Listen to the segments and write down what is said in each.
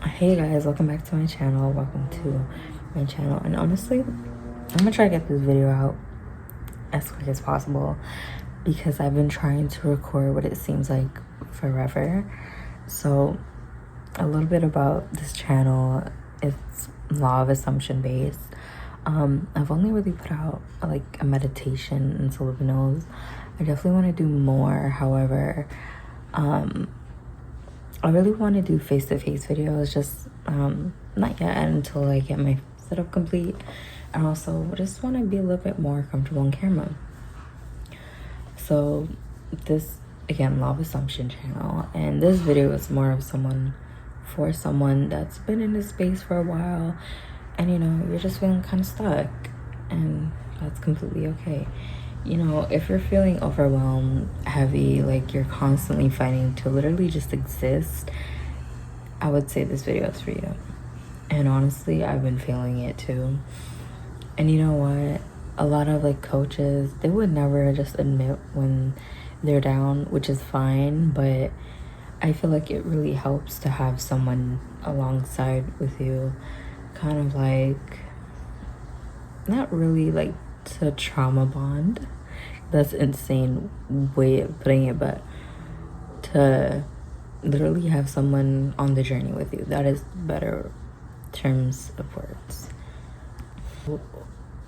Hey guys, welcome back to my channel. Welcome to my channel. And honestly, I'm gonna try to get this video out as quick as possible because I've been trying to record what it seems like forever. So a little bit about this channel. It's law of assumption based. I've only really put out like a meditation and subliminals. I definitely want to do more. However, I really want to do face-to-face videos, just not yet until I get my setup complete. And also just want to be a little bit more comfortable on camera. So this, again, Law of Assumption channel. And this video is more of someone that's been in this space for a while. And, you know, you're just feeling kind of stuck. And that's completely okay. You know, if you're feeling overwhelmed, heavy, like you're constantly fighting to literally just exist, I would say this video is for you. And honestly, I've been feeling it too. And you know what? A lot of like coaches, they would never just admit when they're down, which is fine, but I feel like it really helps to have someone alongside with you, kind of like, not really like to trauma bond. That's insane way of putting it, but to literally have someone on the journey with you. That is better terms of words.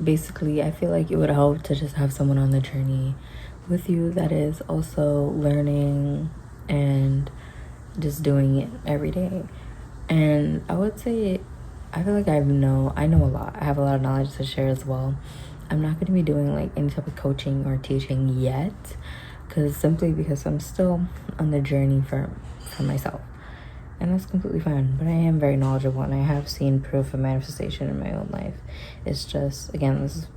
Basically, I feel like it would help to just have someone on the journey with you that is also learning and just doing it every day. And I would say, I feel like I know a lot. I have a lot of knowledge to share as well. I'm not going to be doing like any type of coaching or teaching yet, simply because I'm still on the journey for myself, and that's completely fine. But I am very knowledgeable, and I have seen proof of manifestation in my own life. It's just, again, this is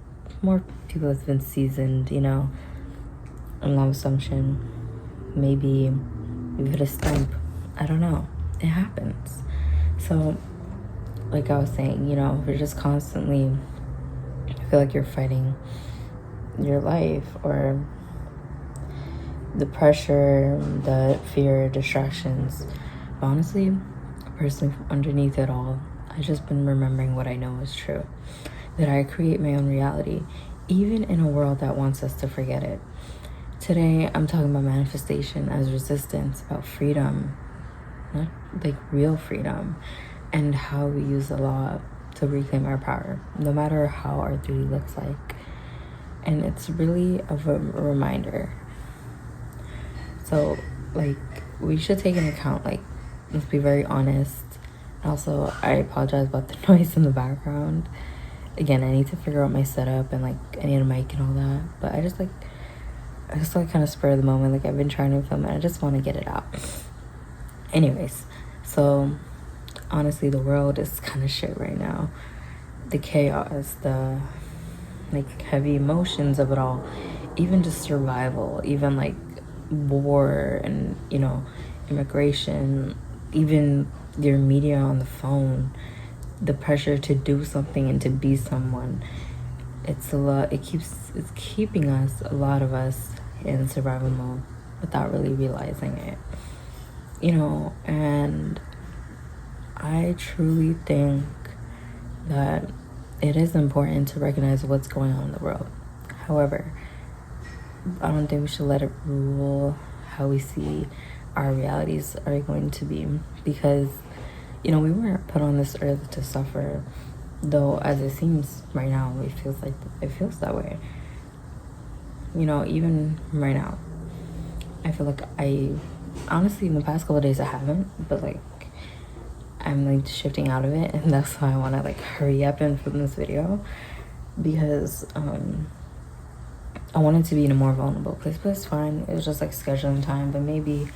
more people that's been seasoned, you know, in law of assumption. Maybe you've hit a stump. I don't know. It happens. So, like I was saying, you know, if you're just constantly feel like you're fighting your life, or the pressure, the fear, distractions. But honestly, personally, underneath it all, I've just been remembering what I know is true, that I create my own reality, even in a world that wants us to forget it. Today, I'm talking about manifestation as resistance, about freedom, not like real freedom, and how we use the law to reclaim our power, no matter how our duty looks like. And it's really a reminder. So, like, we should take into account, like, let's be very honest. Also, I apologize about the noise in the background. Again, I need to figure out my setup, and, like, I need a mic and all that. But I just kind of spur of the moment. Like, I've been trying to film it. I just want to get it out. Anyways, so honestly, the world is kind of shit right now. The chaos, the like heavy emotions of it all, even just survival, even like war and, you know, immigration, even your media on the phone, the pressure to do something and to be someone. It's a lot. It's keeping us, a lot of us, in survival mode without really realizing it, you know. And I truly think that it is important to recognize what's going on in the world. However, I don't think we should let it rule how we see our realities are going to be, because, you know, we weren't put on this earth to suffer, though as it seems right now, it feels that way. You know, even right now, I feel like honestly, in the past couple of days I haven't, but like, I'm like shifting out of it, and that's why I want to like hurry up and film this video, because I wanted to be in a more vulnerable place. But it's fine, it was just like scheduling time. But maybe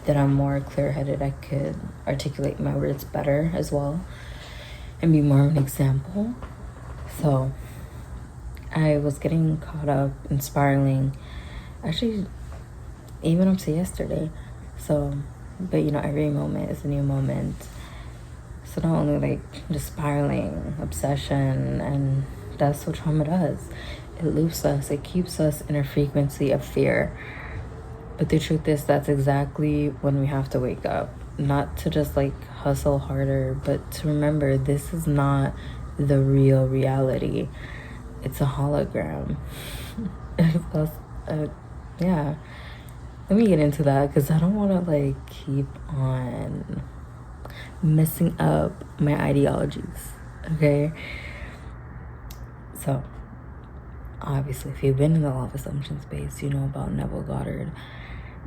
that I'm more clear-headed, I could articulate my words better as well and be more of an example. So I was getting caught up in spiraling, actually even up to yesterday. So, but you know, every moment is a new moment. So not only like just spiraling, obsession, and that's what trauma does. It loops us, it keeps us in a frequency of fear. But the truth is, that's exactly when we have to wake up. not to just like hustle harder, but to remember this is not the real reality. It's a hologram. Yeah. Let me get into that because I don't want to like keep on messing up my ideologies. Okay. So, obviously, if you've been in the law of assumption space, you know about Neville Goddard.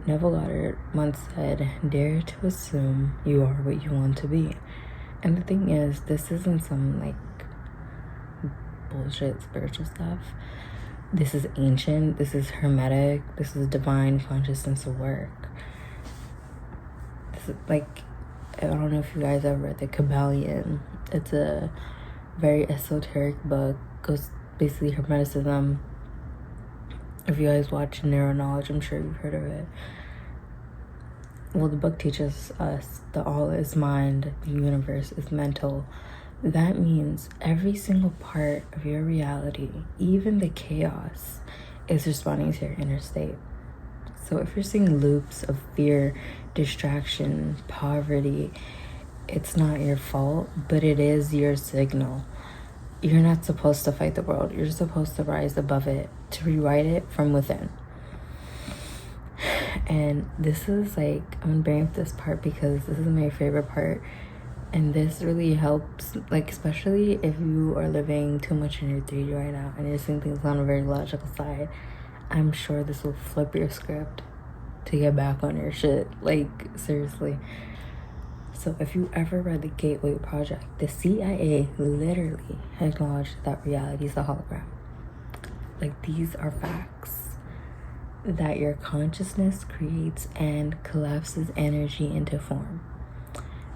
Neville Goddard once said, "Dare to assume you are what you want to be." And the thing is, this isn't some like bullshit spiritual stuff. This is ancient, this is hermetic, this is divine consciousness work. This is like, I don't know if you guys ever read The Kabbalion. It's a very esoteric book, goes basically hermeticism. If you guys watch Neuronknowledge, I'm sure you've heard of it. Well, the book teaches us the all is mind, the universe is mental. That means every single part of your reality, even the chaos, is responding to your inner state. So if you're seeing loops of fear, distraction, poverty, it's not your fault, but it is your signal. You're not supposed to fight the world. You're supposed to rise above it, to rewrite it from within. And this is like, I'm gonna bring up this part because this is my favorite part. And this really helps, like, especially if you are living too much in your 3D right now and you're seeing things on a very logical side. I'm sure this will flip your script to get back on your shit. Like, seriously. So if you ever read the Gateway Project, the CIA literally acknowledged that reality is a hologram. Like, these are facts. That your consciousness creates and collapses energy into form.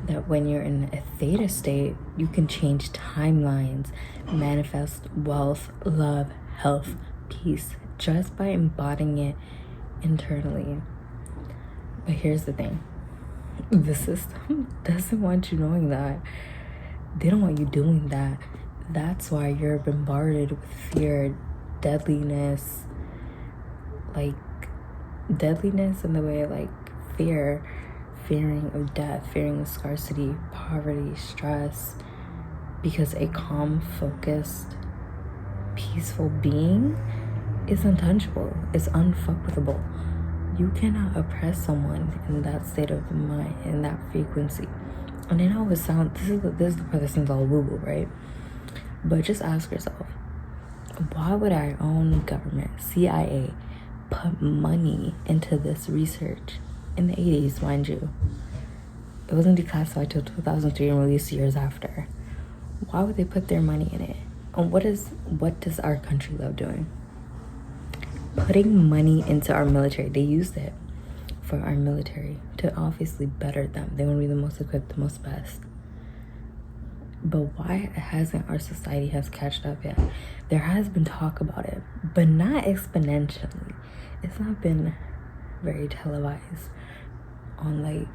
That when you're in a theta state, you can change timelines, manifest wealth, love, health, peace, just by embodying it internally. But here's the thing. The system doesn't want you knowing that. They don't want you doing that. That's why you're bombarded with fear, deadliness, like deadliness in the way like fearing of death, fearing of scarcity, poverty, stress, because a calm, focused, peaceful being is untouchable, is unfuckable. You cannot oppress someone in that state of mind, in that frequency. And I know it sounds, this is the part that seems all woo-woo, right? But just ask yourself, why would our own government, CIA, put money into this research in the 80s, mind you? It wasn't declassified till 2003 and released years after. Why would they put their money in it? And what does our country love doing? Putting money into our military. They used it for our military to obviously better them. They want to be the most equipped, the most best. But why hasn't our society has catched up yet? There has been talk about it, but not exponentially. It's not been very televised on like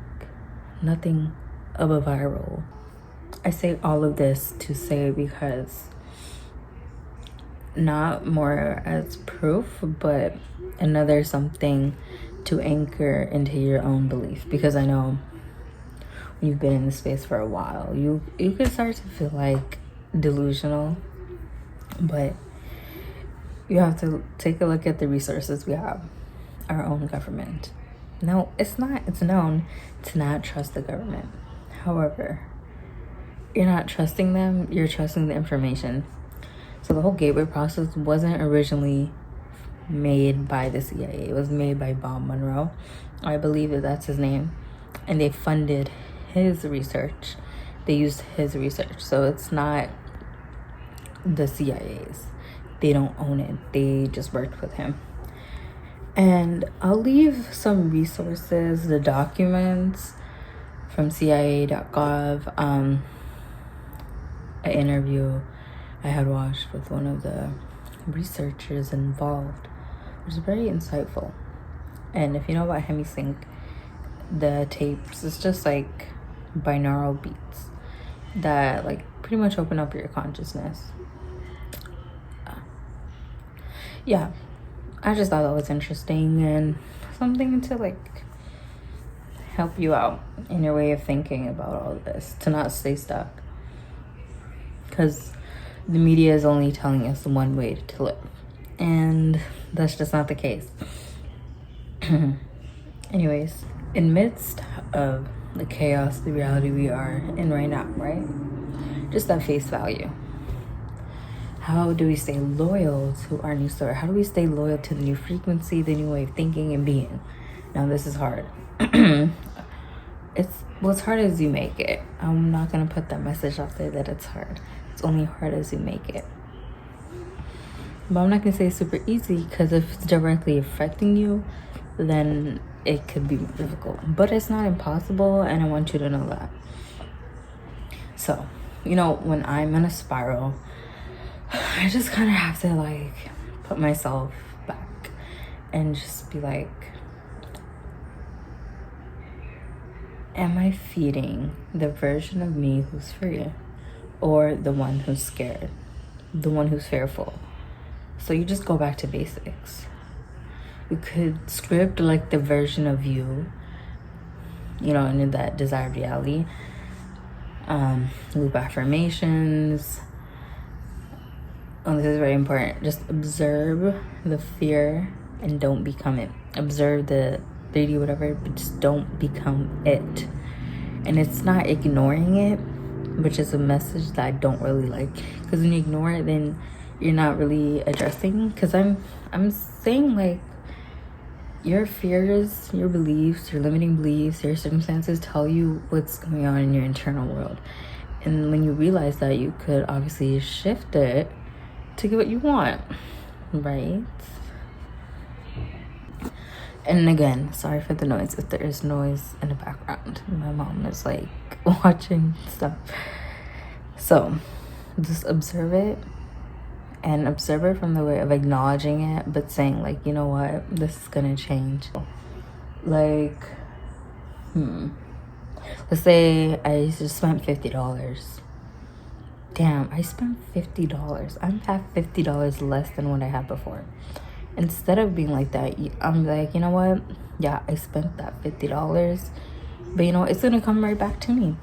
nothing of a viral. I say all of this to say because not more as proof, but another something to anchor into your own belief. Because I know when you've been in this space for a while, you could start to feel like delusional, but you have to take a look at the resources we have. Our own government. No, it's known to not trust the government. However, you're not trusting them, you're trusting the information. So the whole gateway process wasn't originally made by the CIA. It was made by Bob Monroe. I believe that's his name. And they funded his research. They used his research. So it's not the CIA's. They don't own it. They just worked with him. And I'll leave some resources, the documents from CIA.gov, an interview I had watched with one of the researchers involved, which is very insightful. And if you know about Hemisync, the tapes, it's just like binaural beats that like pretty much open up your consciousness. Yeah, I just thought that was interesting and something to like help you out in your way of thinking about all this, to not stay stuck. Because the media is only telling us one way to live, and that's just not the case. Anyways, in midst of the chaos, the reality we are in right now, right? Just at face value. How do we stay loyal to our new story? How do we stay loyal to the new frequency, the new way of thinking and being? Now, this is hard. It's hard as you make it. I'm not gonna put that message out there that it's hard. It's only hard as you make it. But I'm not gonna say it's super easy, because if it's directly affecting you, then it could be difficult. But it's not impossible, and I want you to know that. So, when I'm in a spiral, I just kind of have to like put myself back and just be like, am I feeding the version of me who's free, or the one who's scared, the one who's fearful? So you just go back to basics. You could script like the version of you, and in that desired reality. Loop affirmations. This is very important. Just observe the fear and don't become it. Observe the 3D whatever, but just don't become it. And it's not ignoring it, which is a message that I don't really like. Because when you ignore it, then you're not really addressing. Because I'm saying like, your fears, your beliefs, your limiting beliefs, your circumstances tell you what's going on in your internal world. And when you realize that, you could obviously shift it to get what you want, right? And again, sorry for the noise if there is noise in the background. My mom is like watching stuff. So just observe it, and observe it from the way of acknowledging it, but saying like, you know what, this is gonna change. Like, let's say I just spent $50. Damn, I spent $50. I'm at $50 less than what I had before. Instead of being like that, I'm like, you know what? Yeah, I spent that $50, but it's gonna come right back to me.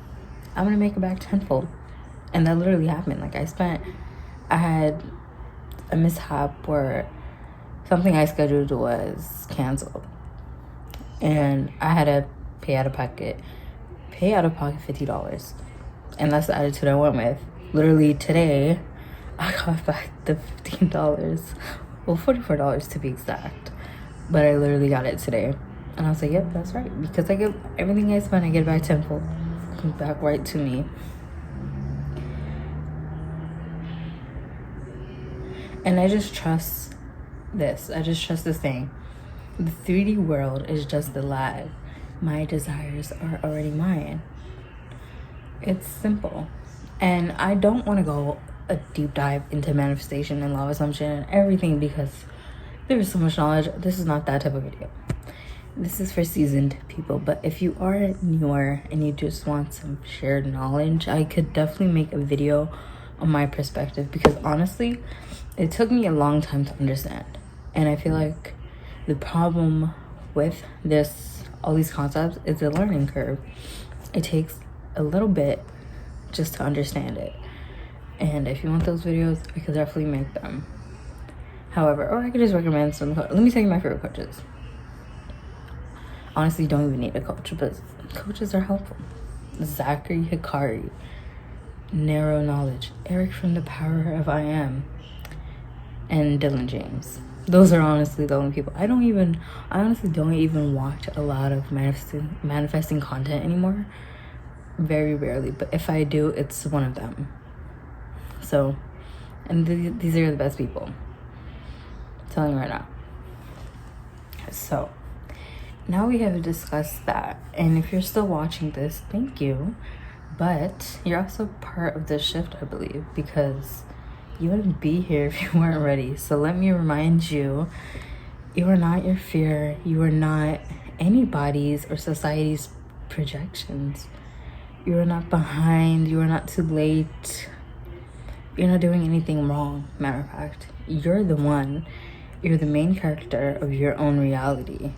I'm gonna make it back tenfold. And that literally happened. Like I had a mishap where something I scheduled was canceled, and I had to pay out of pocket $50, and that's the attitude I went with. Literally today, I got back the $15. Well, $44 to be exact. But I literally got it today. And I was like, yep, that's right. Because I get everything I spend, I get back tenfold. Comes back right to me. And I just trust this. I just trust this thing. The 3D world is just the lag. My desires are already mine. It's simple. And I don't want to go a deep dive into manifestation and law of assumption and everything, because there's so much knowledge. This is not that type of video. This is for seasoned people. But if you are newer and you just want some shared knowledge, I could definitely make a video on my perspective, because honestly, it took me a long time to understand. And I feel like the problem with all these concepts, is a learning curve. It takes a little bit just to understand it. And if you want those videos, I could definitely make them. However, or I could just recommend some. Let me tell you my favorite coaches. Honestly, you don't even need a coach, but coaches are helpful. Zachary Hikari, Narrow Knowledge, Eric from The Power of I Am, and Dylan James. Those are honestly the only people. I honestly don't even watch a lot of manifesting content anymore. Very rarely, but if I do, it's one of them. So, and these are the best people. I'm telling you right now. So, now we have discussed that. And if you're still watching this, thank you. But you're also part of the shift, I believe, because you wouldn't be here if you weren't ready. So let me remind you, you are not your fear. You are not anybody's or society's projections. You are not behind. You are not too late. You're not doing anything wrong. Matter of fact, you're the one. You're the main character of your own reality.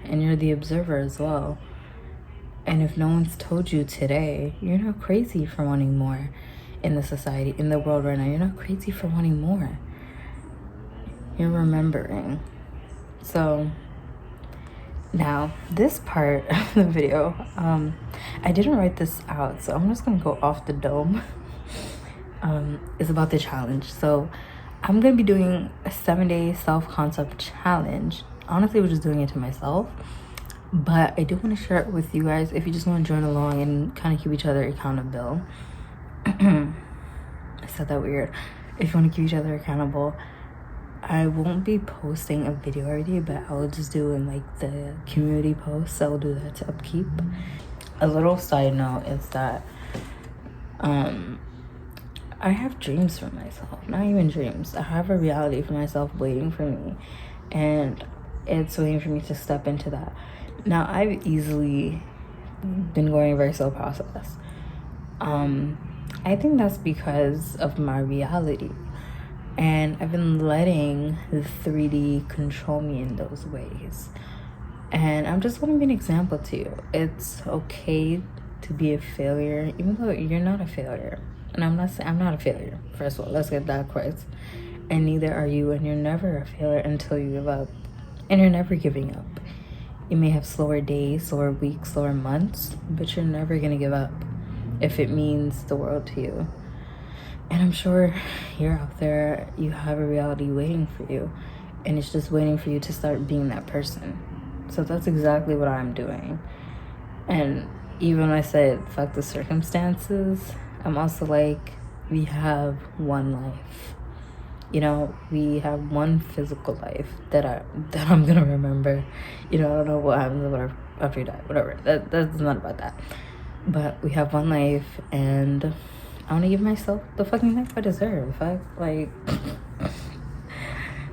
And you're the observer as well. And if no one's told you today, you're not crazy for wanting more in the society, in the world right now. You're not crazy for wanting more. You're remembering. So now this part of the video, I didn't write this out, so I'm just gonna go off the dome. It's about the challenge. So I'm gonna be doing a 7-day self-concept challenge. Honestly, we're just doing it to myself, but I do want to share it with you guys if you just want to join along and kind of keep each other accountable. I said that weird. If you want to keep each other accountable, I won't be posting a video every day, but I will just do in like the community posts. I will do that to upkeep. A little side note is that I have dreams for myself. Not even dreams. I have a reality for myself waiting for me, and it's waiting for me to step into that. Now, I've easily been going a very slow process. I think that's because of my reality. And I've been letting the 3D control me in those ways. And I'm just want to be an example to you. It's okay to be a failure, even though you're not a failure. And I'm not a failure. First of all, let's get that correct. And neither are you, and you're never a failure until you give up. And you're never giving up. You may have slower days, slower weeks, slower months, but you're never gonna give up if it means the world to you. And I'm sure you're out there, you have a reality waiting for you, and it's just waiting for you to start being that person. So that's exactly what I'm doing. And even when I said fuck the circumstances, I'm also like, we have one life. You know, we have one physical life that I'm gonna remember. You know, I don't know what happens after you die, whatever. That's not about that. But we have one life, and I want to give myself the fucking life I deserve.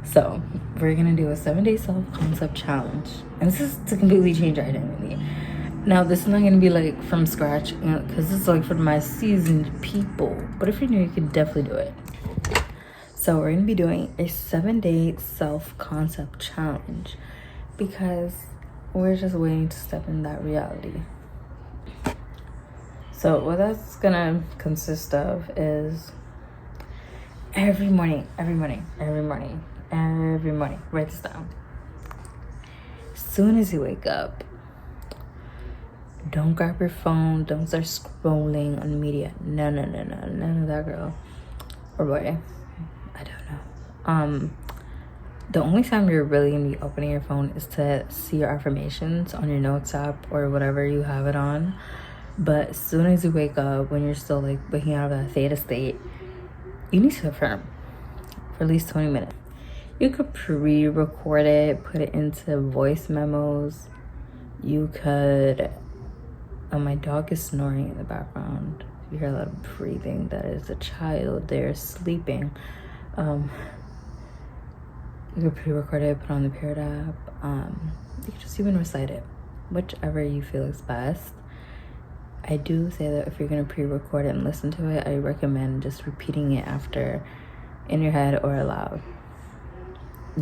So we're gonna do a 7-day self-concept challenge, and this is to completely change our identity. Now, this is not gonna be like from scratch, because this is like for my seasoned people. But if you're new, you can definitely do it. So we're gonna be doing a 7-day self-concept challenge because we're just waiting to step in that reality. So what that's gonna consist of is every morning, write this down. As soon as you wake up, don't grab your phone, don't start scrolling on media. No, none of that, girl or boy. I don't know. The only time you're really gonna be opening your phone is to see your affirmations on your notes app or whatever you have it on. But as soon as you wake up, when you're still like waking out of that theta state, you need to affirm for at least 20 minutes. You could pre-record it, put it into voice memos. You could, my dog is snoring in the background. You hear a lot of breathing. That is a child. They're sleeping. You could pre-record it, put on the Parrot app. You could just even recite it, whichever you feel is best. I do say that if you're gonna pre-record it and listen to it, I recommend just repeating it after in your head or aloud.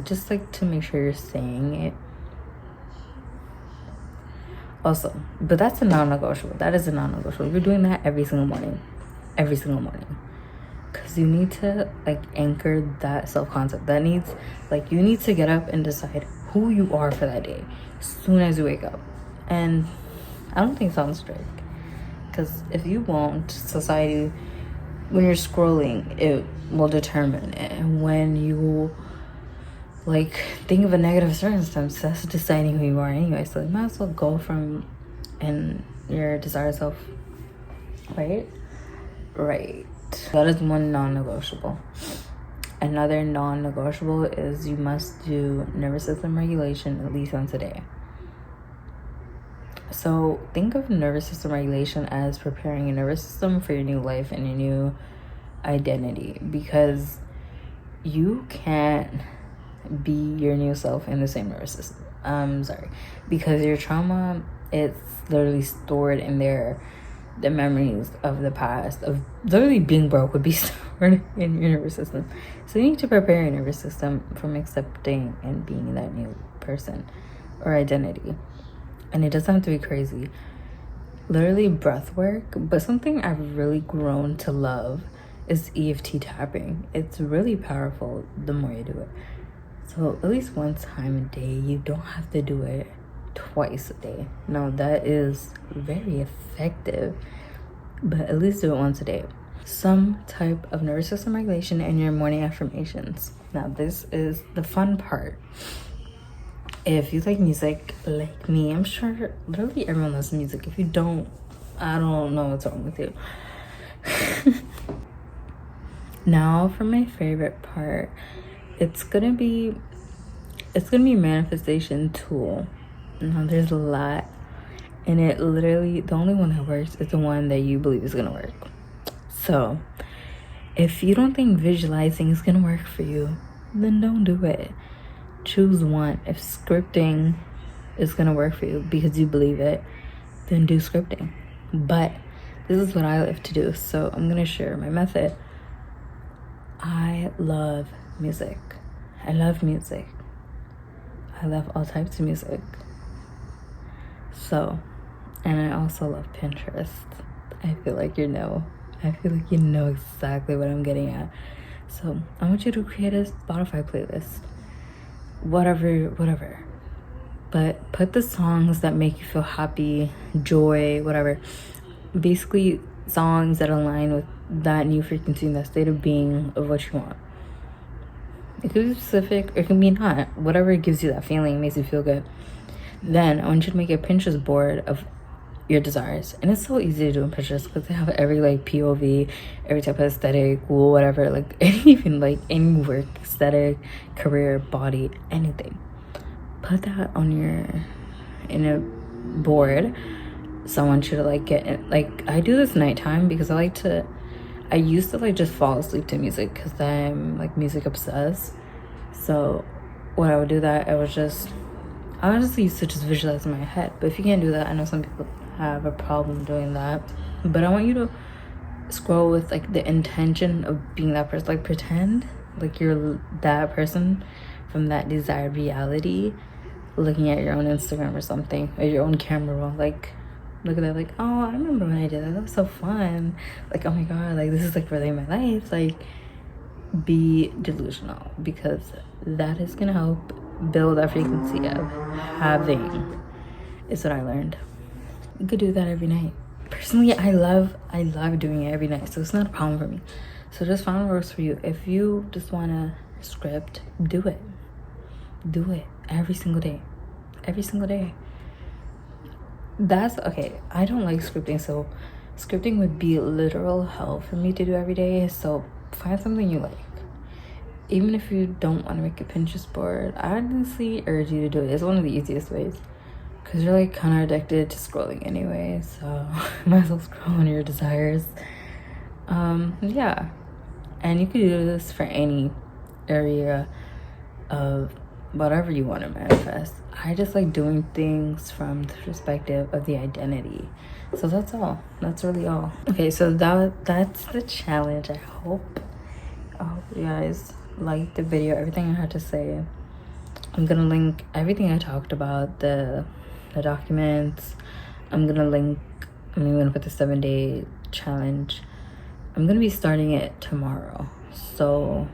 Just like to make sure you're saying it. Also, but that's a non-negotiable. That is a non-negotiable. You're doing that every single morning. Because you need to like anchor that self-concept. That needs, like, you need to get up and decide who you are for that day as soon as you wake up. And I don't think it sounds strict. Because if you won't, society, when you're scrolling, it will determine it. And when you like think of a negative circumstance, that's deciding who you are anyway. So you might as well go from and your desired self. Right. That is one non-negotiable. Another non-negotiable is you must do nervous system regulation at least once a day. So think of nervous system regulation as preparing your nervous system for your new life and your new identity, because you can't be your new self in the same nervous system. Because your trauma, it's literally stored in there. The memories of the past of literally being broke would be stored in your nervous system. So you need to prepare your nervous system from accepting and being that new person or identity. And it doesn't have to be crazy. literally breath work, but something I've really grown to love is EFT tapping. It's really powerful the more you do it. So at least one time a day. You don't have to do it twice a day. Now that is very effective, but at least do it once a day. Some type of nervous system regulation and your morning affirmations. Now this is the fun part. If you like music like me, I'm sure literally everyone loves music. If you don't, I don't know what's wrong with you. Now for my favorite part, it's gonna be manifestation tool. Now there's a lot, and it literally, the only one that works is the one that you believe is gonna work. So if you don't think visualizing is gonna work for you, then don't do it. Choose one. If scripting is gonna work for you because you believe it, then do scripting. But this is what I love to do, so I'm gonna share my method. I love music. I love music. I love all types of music. So, and I also love Pinterest. I feel like you know exactly what I'm getting at. So I want you to create a Spotify playlist. Whatever. But put the songs that make you feel happy, joy, whatever. Basically songs that align with that new frequency and that state of being of what you want. It could be specific, or it can be not. Whatever gives you that feeling, makes you feel good. Then I want you to make a Pinterest board of your desires. And it's so easy to do in Pinterest because they have every like POV, every type of aesthetic, whatever, like even like any work aesthetic, career, body, anything. Put that on in a board. So I want you to like get it. Like I do this nighttime because I used to like just fall asleep to music because I'm like music obsessed. So when I would do that, I honestly used to just visualize in my head. But if you can't do that, I know some people have a problem doing that. But I want you to scroll with like the intention of being that person. Like pretend like you're that person from that desired reality, looking at your own Instagram or something, or your own camera roll. Like look at that, like, oh, I remember when I did that. That was so fun. Like, oh my god, like this is like really my life. Like, be delusional, because that is gonna help build that frequency of having, is what I learned. You could do that every night. Personally, I love doing it every night, so it's not a problem for me. So just find what works for you. If you just wanna script, do it every single day. That's okay. I don't like scripting, so scripting would be literal hell for me to do every day. So find something you like. Even if you don't want to make a Pinterest board, I honestly urge you to do it. It's one of the easiest ways, because you're like kind of addicted to scrolling anyway, so might as well scroll on your desires. Yeah, and you could do this for any area of whatever you want to manifest. I just like doing things from the perspective of the identity. So that's all. That's really all. Okay, so that's the challenge. I hope you guys liked the video, everything I had to say. I'm gonna link everything I talked about, the documents. I'm gonna put the 7-day challenge. I'm gonna be starting it tomorrow. So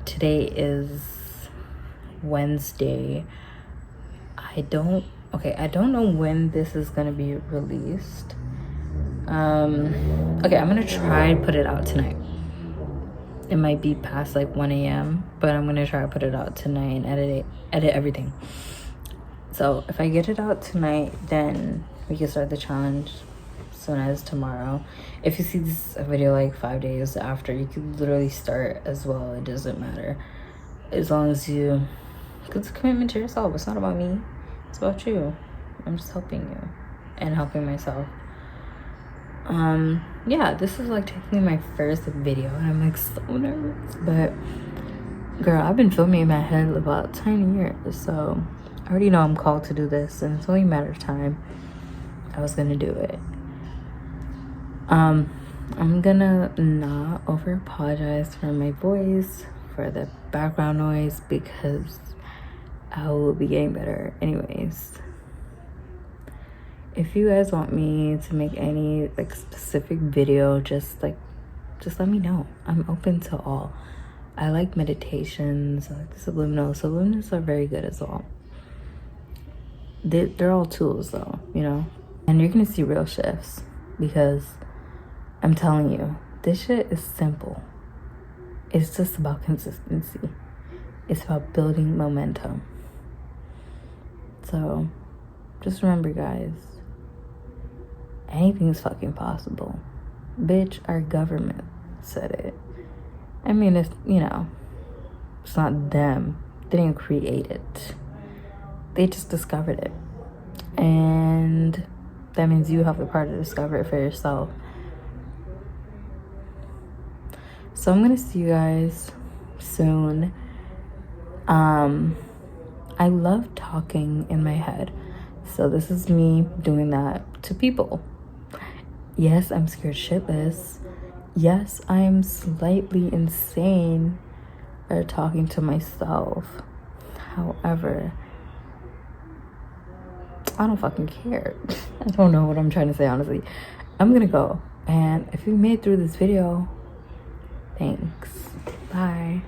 today is Wednesday. I don't know when this is gonna be released. Okay, I'm gonna try to put it out tonight. It might be past like 1 a.m, but I'm gonna try to put it out tonight and edit everything. So if I get it out tonight, then we can start the challenge as soon as tomorrow. If you see this video like 5 days after, you could literally start as well. It doesn't matter, as long as you, because it's a commitment to yourself. It's not about me, it's about you. I'm just helping you and helping myself. Yeah, this is like technically my first video and I'm like so nervous, but girl, I've been filming in my head about 10 years, so I already know I'm called to do this, and it's only a matter of time. I was gonna do it. I'm gonna not over apologize for my voice, for the background noise, because I will be getting better anyways. if you guys want me to make any like specific video, just let me know. I'm open to all. I like meditations, I like the subliminals are very good as well. They're all tools though, you know. And you're gonna see real shifts, because I'm telling you, this shit is simple. It's just about consistency. It's about building momentum. So just remember, guys, anything's fucking possible. Bitch, our government said it. I mean, it's, you know, it's not them. They didn't create it. They just discovered it. And that means you have the power to discover it for yourself. So I'm gonna see you guys soon. I love talking in my head. So this is me doing that to people. Yes, I'm scared shitless. Yes, I'm slightly insane or talking to myself. However, I don't fucking care. I don't know what I'm trying to say, honestly. I'm gonna go. And if you made it through this video, thanks. Bye.